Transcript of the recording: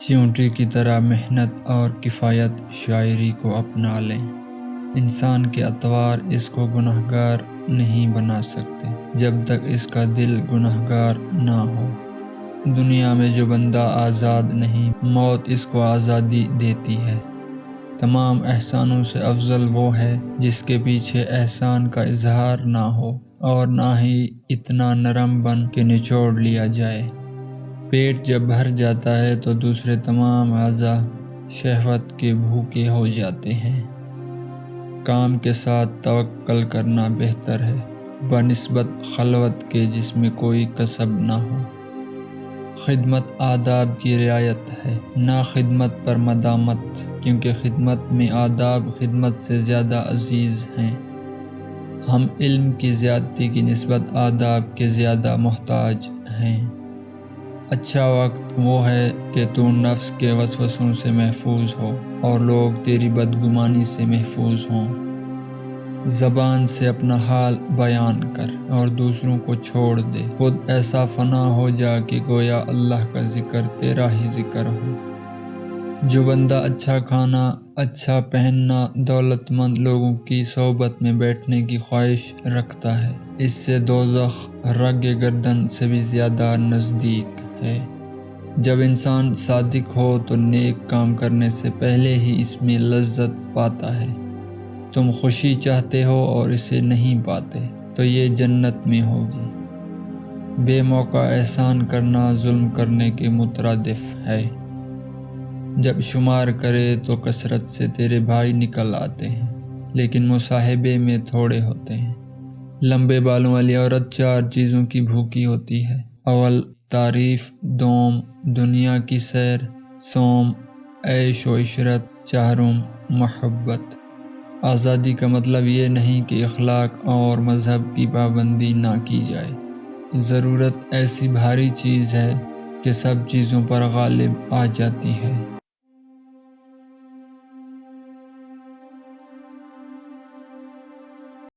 چیونٹی کی طرح محنت اور کفایت شاعری کو اپنا لیں۔ انسان کے اطوار اس کو گنہگار نہیں بنا سکتے جب تک اس کا دل گنہگار نہ ہو۔ دنیا میں جو بندہ آزاد نہیں، موت اس کو آزادی دیتی ہے۔ تمام احسانوں سے افضل وہ ہے جس کے پیچھے احسان کا اظہار نہ ہو اور نہ ہی اتنا نرم بن کے نچوڑ لیا جائے۔ پیٹ جب بھر جاتا ہے تو دوسرے تمام اعضاء شہوت کے بھوکے ہو جاتے ہیں۔ کام کے ساتھ توکل کرنا بہتر ہے بنسبت خلوت کے جس میں کوئی کسب نہ ہو۔ خدمت آداب کی رعایت ہے، نہ خدمت پر مدامت، کیونکہ خدمت میں آداب خدمت سے زیادہ عزیز ہیں۔ ہم علم کی زیادتی کی نسبت آداب کے زیادہ محتاج ہیں۔ اچھا وقت وہ ہے کہ تو نفس کے وسوسوں سے محفوظ ہو اور لوگ تیری بدگمانی سے محفوظ ہوں۔ زبان سے اپنا حال بیان کر اور دوسروں کو چھوڑ دے، خود ایسا فنا ہو جا کہ گویا اللہ کا ذکر تیرا ہی ذکر ہو۔ جو بندہ اچھا کھانا، اچھا پہننا، دولت مند لوگوں کی صحبت میں بیٹھنے کی خواہش رکھتا ہے، اس سے دوزخ رگ گردن سے بھی زیادہ نزدیک ہے۔ جب انسان صادق ہو تو نیک کام کرنے سے پہلے ہی اس میں لذت پاتا ہے۔ تم خوشی چاہتے ہو اور اسے نہیں پاتے تو یہ جنت میں ہوگی۔ بے موقع احسان کرنا ظلم کرنے کے مترادف ہے۔ جب شمار کرے تو کثرت سے تیرے بھائی نکل آتے ہیں، لیکن مصاحبے میں تھوڑے ہوتے ہیں۔ لمبے بالوں والی عورت 4 چیزوں کی بھوکی ہوتی ہے: اول تعریف، دوم دنیا کی سیر، سوم عیش و عشرت، چہارم محبت۔ آزادی کا مطلب یہ نہیں کہ اخلاق اور مذہب کی پابندی نہ کی جائے۔ ضرورت ایسی بھاری چیز ہے کہ سب چیزوں پر غالب آ جاتی ہے۔